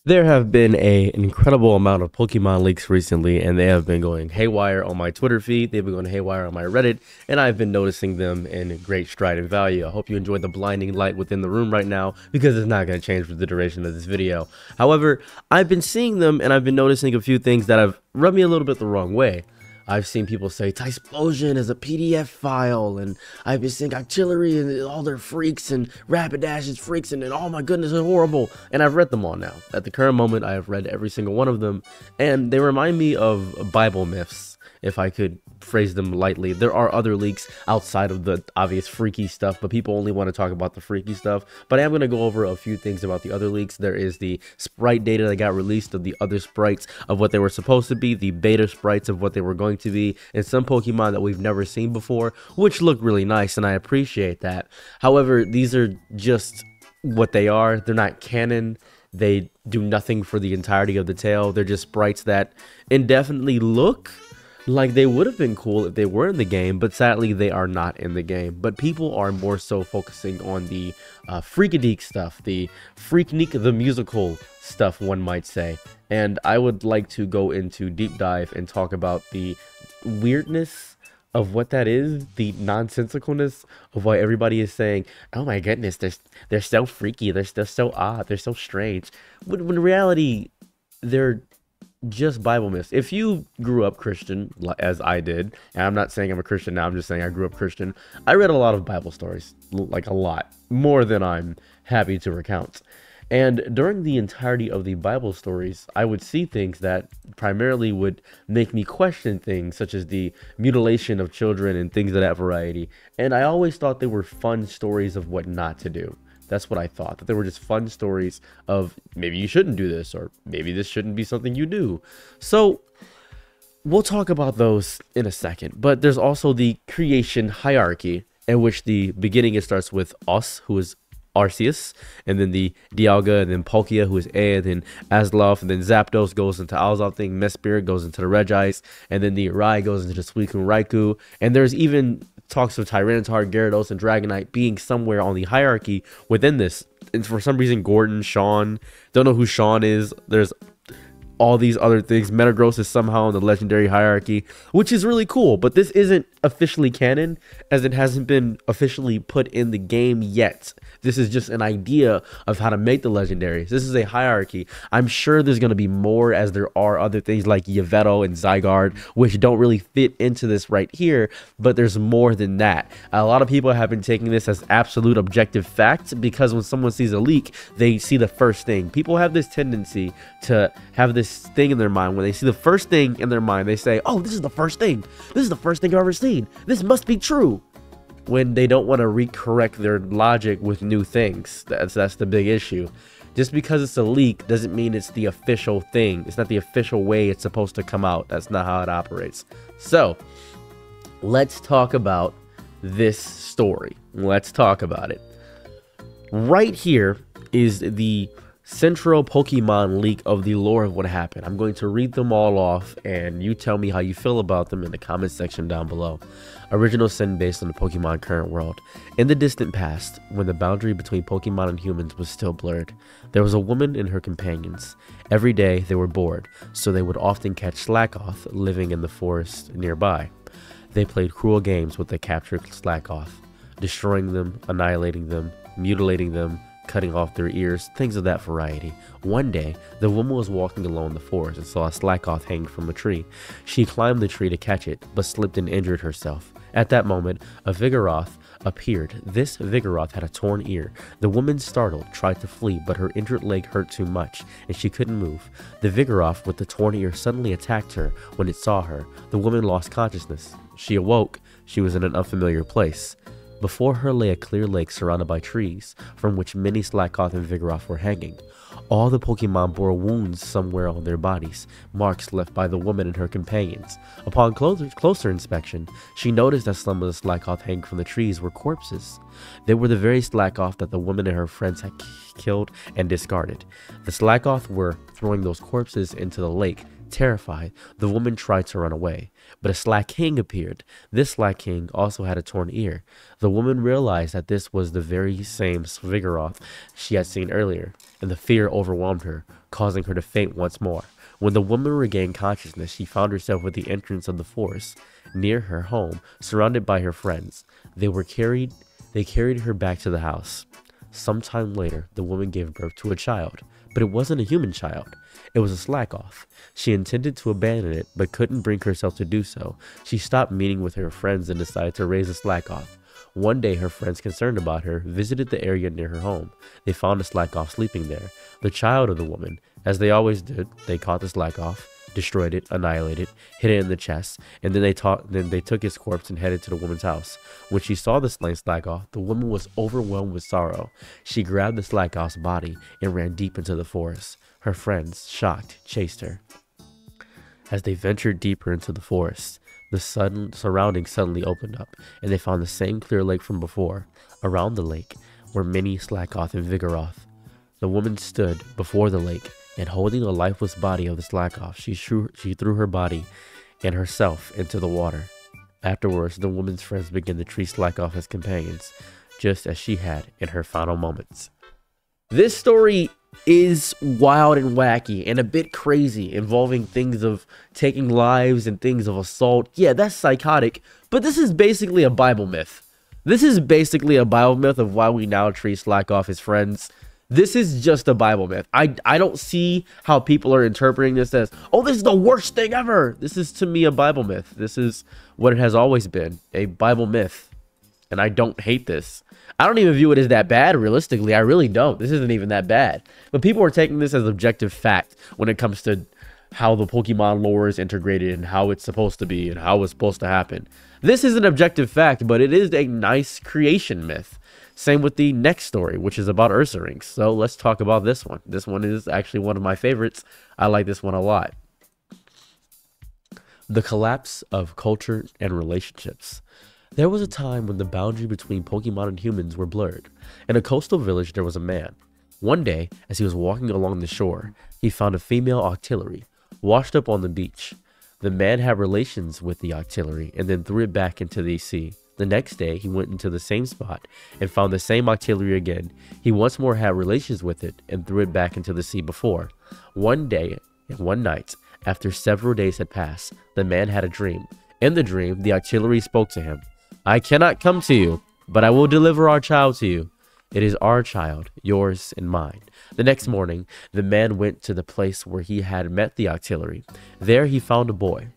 There have been an incredible amount of Pokemon leaks recently, and they have been going haywire on my Twitter feed. They've been going haywire on my Reddit, and I've been noticing them in great stride and value. I hope you enjoy the blinding light within the room right now, because it's not going to change for the duration of this video. However, I've been seeing them, and I've been noticing a few things that have rubbed me a little bit the wrong way. I've seen people say Tysplosion is a PDF file, and I've been seeing Artillery and all their freaks, and Rapidash is freaks, and oh my goodness, they're horrible. And I've read them all now. At the current moment, I have read every single one of them, and they remind me of Bible myths, if I could phrase them lightly. There are other leaks outside of the obvious freaky stuff, but people only want to talk about the freaky stuff. But I am going to go over a few things about the other leaks. There is the sprite data that got released of the other sprites of what they were supposed to be, the beta sprites of what they were going to be, and some Pokemon that we've never seen before, which look really nice, and I appreciate that. However, these are just what they are. They're not canon. They do nothing for the entirety of the tale. They're just sprites that indefinitely look like they would have been cool if they were in the game, but sadly they are not in the game. But people are more so focusing on the Freakadeek stuff, the Freaknik the musical stuff, one might say. And I would like to go into deep dive and talk about the weirdness of what that is, the nonsensicalness of why everybody is saying, oh my goodness, they're so freaky, they're so odd, they're so strange, when in reality they're just Bible myths. If you grew up Christian, as I did, and I'm not saying I'm a Christian now, I'm just saying I grew up Christian, I read a lot of Bible stories, like a lot, more than I'm happy to recount. And during the entirety of the Bible stories, I would see things that primarily would make me question things, such as the mutilation of children and things of that variety. And I always thought they were fun stories of what not to do. That's what I thought, that they were just fun stories of maybe you shouldn't do this, or maybe this shouldn't be something you do. So we'll talk about those in a second. But there's also the creation hierarchy, in which the beginning it starts with Us, who is Arceus, and then the Dialga, and then Palkia, who is Ed, and Asloff, and then Zapdos goes into Alzoth thing, Mesprit goes into the Regice, and then the Rai goes into the Suicune Raikou, and there's even talks of Tyranitar, Gyarados, and Dragonite being somewhere on the hierarchy within this. And for some reason, Gordon, Sean, don't know who Sean is. There's all these other things. Metagross is somehow in the legendary hierarchy, which is really cool, but this isn't officially canon, as it hasn't been officially put in the game yet. This is just an idea of how to make the legendaries. This is a hierarchy. I'm sure there's going to be more, as there are other things like Yveltal and Zygarde, which don't really fit into this right here, but there's more than that. A lot of people have been taking this as absolute objective fact, because when someone sees a leak, they see the first thing. People have this tendency to have this thing in their mind. When they see the first thing in their mind, they say, oh, this is the first thing. This is the first thing I've ever seen. This must be true. When they don't want to recorrect their logic with new things. That's the big issue. Just because it's a leak doesn't mean it's the official thing. It's not the official way it's supposed to come out. That's not how it operates. So let's talk about this story. Let's talk about it. Right here is the central Pokemon leak of the lore of what happened. I'm going to read them all off, and you tell me how you feel about them in the comment section down below. Original sin based on the Pokemon current world. In the distant past, when the boundary between Pokemon and humans was still blurred, there was a woman and her companions. Every day they were bored, so they would often catch Slackoth living in the forest nearby. They played cruel games with the captured Slackoth, destroying them, annihilating them, mutilating them, cutting off their ears, things of that variety. One day, the woman was walking alone in the forest and saw a Slackoth hanging from a tree. She climbed the tree to catch it, but slipped and injured herself. At that moment, a Vigoroth appeared. This Vigoroth had a torn ear. The woman, startled, tried to flee, but her injured leg hurt too much, and she couldn't move. The Vigoroth with the torn ear suddenly attacked her. When it saw her, the woman lost consciousness. She awoke. She was in an unfamiliar place. Before her lay a clear lake surrounded by trees, from which many Slackoth and Vigoroth were hanging. All the Pokemon bore wounds somewhere on their bodies, marks left by the woman and her companions. Upon closer inspection, she noticed that some of the Slackoth hanging from the trees were corpses. They were the very Slackoth that the woman and her friends had killed and discarded. The Slackoth were throwing those corpses into the lake. Terrified, the woman tried to run away, but a Slaking appeared. This Slaking also had a torn ear. The woman realized that this was the very same Vigoroth she had seen earlier, and the fear overwhelmed her. causing her to faint once more. When the woman regained consciousness, she found herself at the entrance of the forest, near her home, surrounded by her friends. They carried her back to the house. Sometime later, the woman gave birth to a child, but it wasn't a human child. It was a slack-off. She intended to abandon it, but couldn't bring herself to do so. She stopped meeting with her friends and decided to raise a slack-off. One day, her friends, concerned about her, visited the area near her home. They found a slack-off sleeping there, the child of the woman. As they always did, they caught the slack-off, destroyed it, annihilated, hid it in the chest, and then they took his corpse and headed to the woman's house. When she saw the slain slack-off, the woman was overwhelmed with sorrow. She grabbed the slack-off's body and ran deep into the forest. Her friends, shocked, chased her. As they ventured deeper into the forest, the surroundings suddenly opened up, and they found the same clear lake from before. Around the lake were many slack-off and vigoroth. The woman stood before the lake, and holding the lifeless body of the slack-off, she threw her body and herself into the water. Afterwards, the woman's friends began to treat slack-off as companions, just as she had in her final moments. This story is wild and wacky and a bit crazy, involving things of taking lives and things of assault. Yeah, that's psychotic, but this is basically a Bible myth. This is basically a Bible myth of why we now treat slack-off as friends. This is just a Bible myth. I don't see how people are interpreting this as, oh, this is the worst thing ever. This is, to me, a Bible myth. This is what it has always been, a Bible myth. And I don't hate this. I don't even view it as that bad, realistically. I really don't. This isn't even that bad. But people are taking this as objective fact when it comes to how the Pokemon lore is integrated and how it's supposed to be and how it's supposed to happen. This is an objective fact, but it is a nice creation myth. Same with the next story, which is about Ursaring. So let's talk about this one. This one is actually one of my favorites. I like this one a lot. The collapse of culture and relationships. There was a time when the boundary between Pokemon and humans were blurred. In a coastal village, there was a man. One day, as he was walking along the shore, he found a female octillery washed up on the beach. The man had relations with the octillery and then threw it back into the sea. The next day, he went into the same spot and found the same octillery again. He once more had relations with it and threw it back into the sea before. One day and one night, after several days had passed, the man had a dream. In the dream, the octillery spoke to him. I cannot come to you, but I will deliver our child to you. It is our child, yours and mine. The next morning, the man went to the place where he had met the octillery. There he found a boy.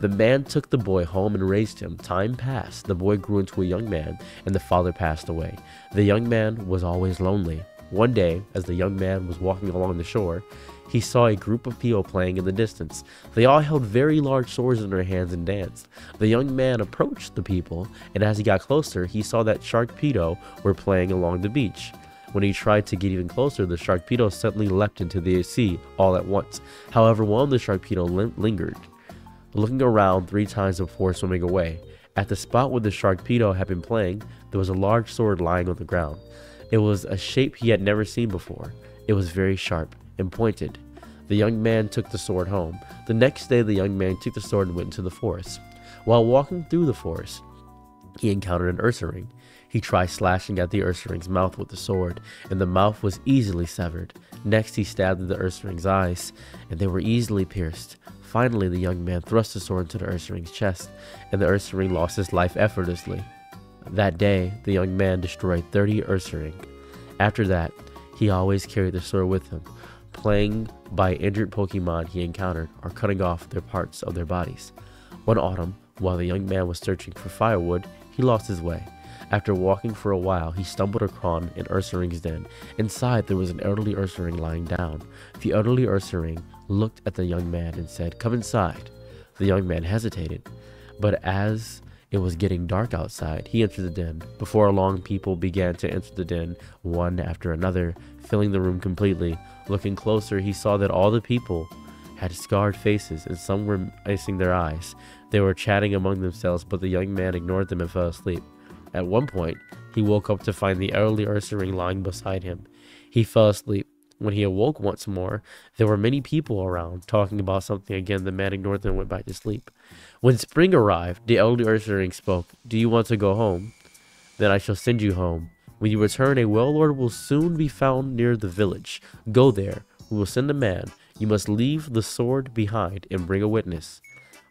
The man took the boy home and raised him. Time passed. The boy grew into a young man, and the father passed away. The young man was always lonely. One day, as the young man was walking along the shore, he saw a group of people playing in the distance. They all held very large swords in their hands and danced. The young man approached the people, and as he got closer, he saw that Sharkpedo were playing along the beach. When he tried to get even closer, the Sharkpedo suddenly leapt into the sea all at once. However, one of the Sharkpedo lingered, looking around 3 times before swimming away. At the spot where the Sharkpedo had been playing, there was a large sword lying on the ground. It was a shape he had never seen before. It was very sharp and pointed. The young man took the sword home. The next day, the young man took the sword and went into the forest. While walking through the forest, he encountered an Ursaring. He tried slashing at the Ursaring's mouth with the sword, and the mouth was easily severed. Next, he stabbed at the Ursaring's eyes, and they were easily pierced. Finally, the young man thrust the sword into the Ursaring's chest, and the Ursaring lost his life effortlessly. That day, the young man destroyed 30 Ursaring. After that, he always carried the sword with him, playing by injured Pokemon he encountered or cutting off their parts of their bodies. One autumn, while the young man was searching for firewood, he lost his way. After walking for a while, he stumbled upon an Ursaring's den. Inside, there was an elderly Ursaring lying down. The elderly Ursaring looked at the young man and said, "Come inside." The young man hesitated, but as it was getting dark outside, he entered the den. Before long, people began to enter the den, one after another, filling the room completely. Looking closer, he saw that all the people had scarred faces, and some were icing their eyes. They were chatting among themselves, but the young man ignored them and fell asleep. At one point, he woke up to find the elderly Ursaring lying beside him. He fell asleep. When he awoke once more, there were many people around, talking about something again. The man ignored them and went back to sleep. When spring arrived, the elderly Ursaring spoke. "Do you want to go home? Then I shall send you home. When you return, a well-lord will soon be found near the village. Go there, We will send a man. You must leave the sword behind and bring a witness.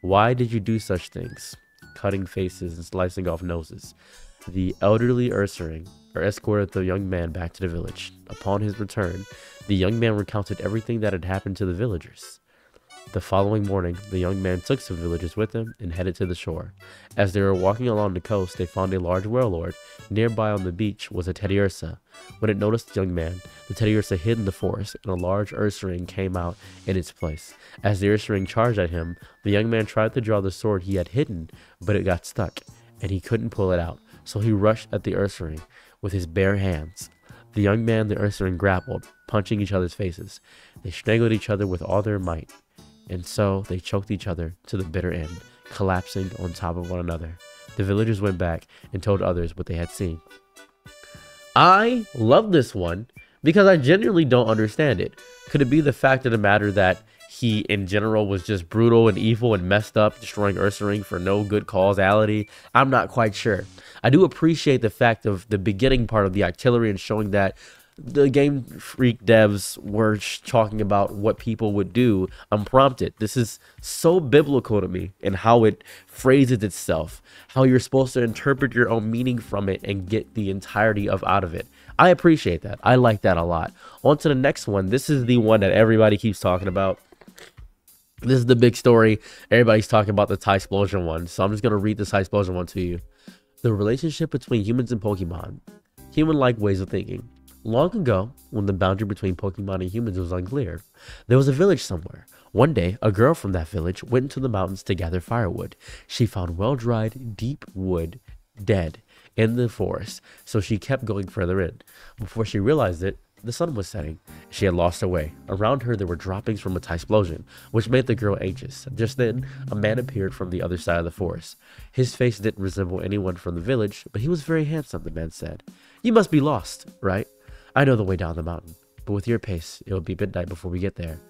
Why did you do such things? Cutting faces and slicing off noses. The elderly Ursaring escorted the young man back to the village. Upon his return, the young man recounted everything that had happened to the villagers. The following morning, the young man took some villagers with him and headed to the shore. As they were walking along the coast, they found a large warlord. Nearby on the beach was a teddy ursa. When it noticed the young man, the teddy ursa hid in the forest, and a large ursaring came out in its place. As the ursaring charged at him, the young man tried to draw the sword he had hidden, but it got stuck, and he couldn't pull it out. So he rushed at the ursaring with his bare hands. The young man and the ursaring grappled, punching each other's faces. They strangled each other with all their might. And so they choked each other to the bitter end, collapsing on top of one another. The villagers went back and told others what they had seen. I love this one because I genuinely don't understand it. Could it be the fact of the matter that he in general was just brutal and evil and messed up, destroying Ursaring for no good causality? I'm not quite sure. I do appreciate the fact of the beginning part of the artillery and showing that the Game Freak devs were talking about what people would do unprompted. This is so biblical to me in how it phrases itself, how you're supposed to interpret your own meaning from it and get the entirety out of it. I appreciate that. I like that a lot. On to the next one. This is the one that everybody keeps talking about. This is the big story. Everybody's talking about the Tysplosion one. So I'm just going to read the Tysplosion one to you. The relationship between humans and Pokemon. Human-like ways of thinking. Long ago, when the boundary between Pokemon and humans was unclear, there was a village somewhere. One day, a girl from that village went into the mountains to gather firewood. She found well-dried, deep wood dead in the forest, so she kept going further in. Before she realized it, the sun was setting. She had lost her way. Around her, there were droppings from a Tysplosion, which made the girl anxious. Just then, a man appeared from the other side of the forest. His face didn't resemble anyone from the village, but he was very handsome, the man said. You must be lost, right? I know the way down the mountain, but with your pace, it will be midnight before we get there.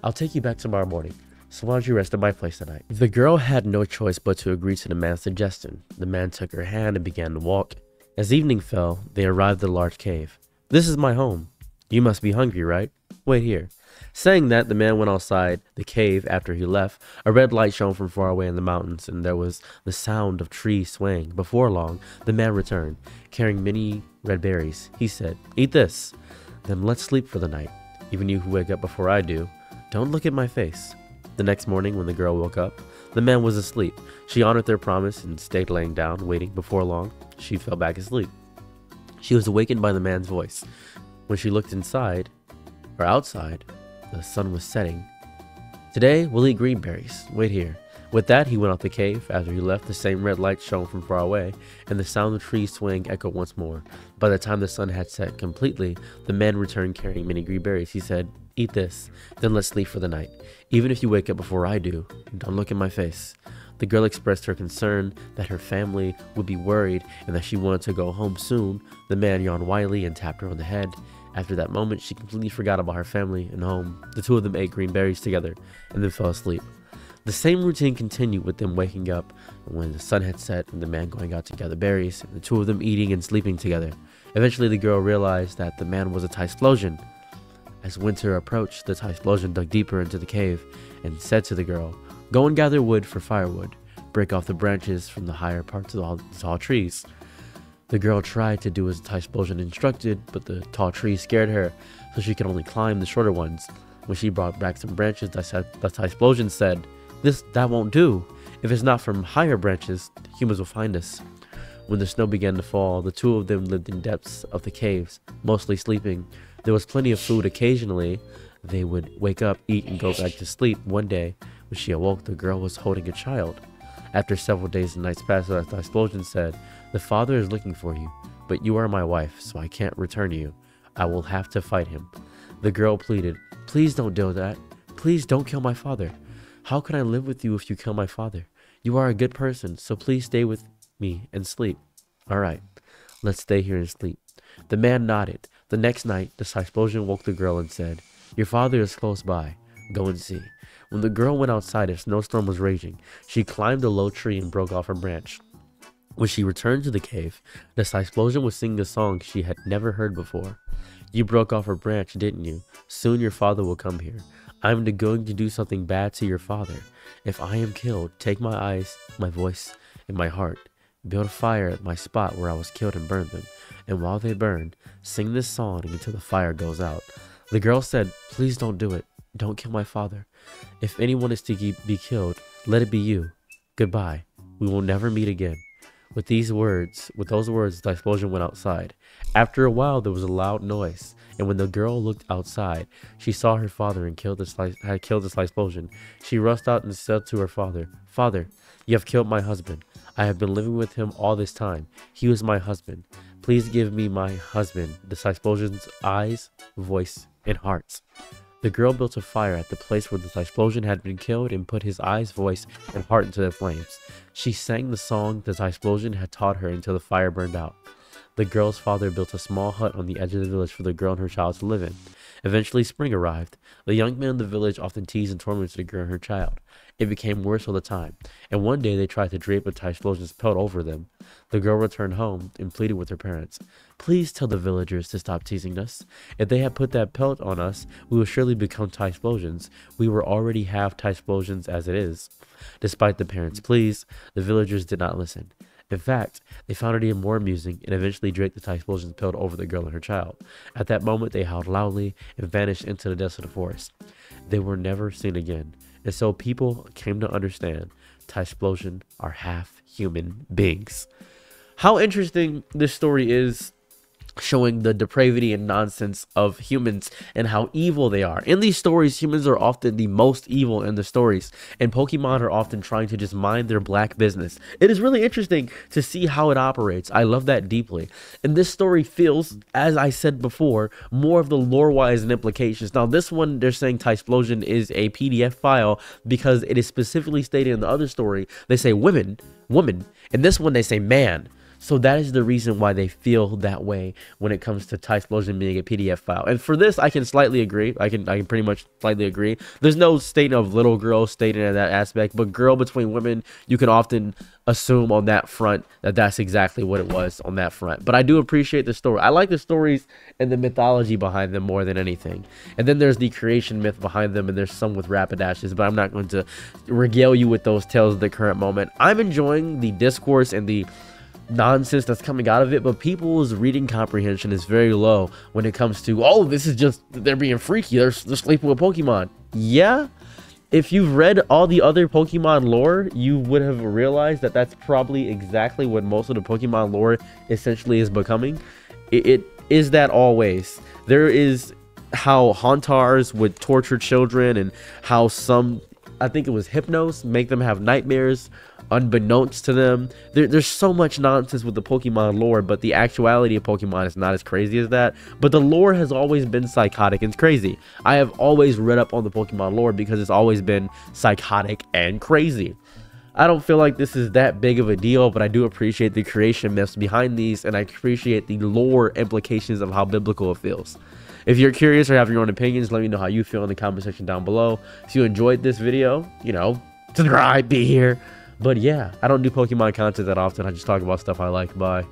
I'll take you back tomorrow morning, so why don't you rest at my place tonight? The girl had no choice but to agree to the man's suggestion. The man took her hand and began to walk. As evening fell, they arrived at a large cave. This is my home. You must be hungry, right? Wait here. Saying that, the man went outside the cave. After he left, a red light shone from far away in the mountains, and there was the sound of trees swaying. Before long, the man returned, carrying many red berries. He said, "Eat this. Then let's sleep for the night. Even you who wake up before I do, don't look at my face." The next morning, when the girl woke up, the man was asleep. She honored their promise and stayed laying down, waiting. Before long, she fell back asleep. She was awakened by the man's voice. When she looked outside, the sun was setting. Today, we'll eat green berries. Wait here. With that, he went out the cave. After he left, the same red light shone from far away, and the sound of trees swaying echoed once more. By the time the sun had set completely, the man returned carrying many green berries. He said, "Eat this, then let's sleep for the night. Even if you wake up before I do, don't look in my face." The girl expressed her concern that her family would be worried and that she wanted to go home soon. The man yawned widely and tapped her on the head. After that moment, she completely forgot about her family and home. The two of them ate green berries together and then fell asleep. The same routine continued with them waking up when the sun had set and the man going out to gather berries, and the two of them eating and sleeping together. Eventually, the girl realized that the man was a Tysplosion. As winter approached, the Tysplosion dug deeper into the cave and said to the girl, "Go and gather wood for firewood. Break off the branches from the higher parts of the tall trees." The girl tried to do as the Tysplosion instructed, but the tall trees scared her, so she could only climb the shorter ones. When she brought back some branches, the Tysplosion said, That won't do. If it's not from higher branches, humans will find us." When the snow began to fall, the two of them lived in depths of the caves, mostly sleeping. There was plenty of food. Occasionally, they would wake up, eat, and go back to sleep. One day, when she awoke, the girl was holding a child. After several days and nights passed, the Tysplosion said, "The father is looking for you, but you are my wife, so I can't return you. I will have to fight him." The girl pleaded, "Please don't do that. Please don't kill my father. How can I live with you if you kill my father? You are a good person, so please stay with me and sleep." "All right, let's stay here and sleep." The man nodded. The next night, the Tysplosion woke the girl and said, "Your father is close by. Go and see." When the girl went outside, a snowstorm was raging. She climbed a low tree and broke off a branch. When she returned to the cave, the Tysplosion was singing a song she had never heard before. You broke off a branch, didn't you? Soon your father will come here. I'm going to do something bad to your father. If I am killed, take my eyes, my voice, and my heart. Build a fire at my spot where I was killed and burn them. And while they burn, sing this song until the fire goes out." The girl said, "Please don't do it. Don't kill my father. If anyone is to be killed, let it be you. Goodbye. We will never meet again." With those words, the explosion went outside. After a while, there was a loud noise, and when the girl looked outside, she saw her father and had killed this explosion. She rushed out and said to her father, "Father, you have killed my husband. I have been living with him all this time. He was my husband. Please give me my husband, this explosion's eyes, voice, and hearts." The girl built a fire at the place where the explosion had been killed and put his eyes, voice, and heart into the flames. She sang the song the explosion had taught her until the fire burned out. The girl's father built a small hut on the edge of the village for the girl and her child to live in. Eventually, spring arrived. The young men in the village often teased and tormented the girl and her child. It became worse all the time, and one day they tried to drape a explosion's pelt over them. The girl returned home and pleaded with her parents. "Please tell the villagers to stop teasing us. If they had put that pelt on us, we would surely become explosions. We were already half explosions as it is." Despite the parents' pleas, the villagers did not listen. In fact, they found it even more amusing and eventually draped the explosion's pelt over the girl and her child. At that moment, they howled loudly and vanished into the depths of the forest. They were never seen again, and so people came to understand explosions are half human beings. How interesting this story is, showing the depravity and nonsense of humans and how evil they are. In these stories, humans are often the most evil in the stories, and Pokemon are often trying to just mind their black business. It is really interesting to see how it operates. I love that deeply. And this story feels, as I said before, more of the lore-wise and implications. Now, this one, they're saying Typhlosion is a PDF file because it is specifically stated in the other story. They say woman. In this one, they say man. So that is the reason why they feel that way when it comes to Typhlosion being a PDF file. And for this, I can slightly agree. I can pretty much slightly agree. There's no statement of little girl stated in that aspect, but girl between women, you can often assume on that front that that's exactly what it was on that front. But I do appreciate the story. I like the stories and the mythology behind them more than anything. And then there's the creation myth behind them, and there's some with Rapidashes, but I'm not going to regale you with those tales of the current moment. I'm enjoying the discourse and the nonsense that's coming out of it, but people's reading comprehension is very low when it comes to, oh, this is just, they're being freaky, they're sleeping with Pokemon. Yeah, if you've read all the other Pokemon lore, you would have realized that that's probably exactly what most of the Pokemon lore essentially is becoming. It is that always. There is how Hauntars would torture children, and how some, I think it was Hypnos, make them have nightmares unbeknownst to them. There's so much nonsense with the Pokemon lore, but the actuality of Pokemon is not as crazy as that. But the lore has always been psychotic and crazy. I have always read up on the Pokemon lore because it's always been psychotic and crazy. I don't feel like this is that big of a deal, but I do appreciate the creation myths behind these, and I appreciate the lore implications of how biblical it feels. If you're curious or have your own opinions, let me know how you feel in the comment section down below. If you enjoyed this video, you know, subscribe, be here. But yeah, I don't do Pokemon content that often. I just talk about stuff I like. Bye.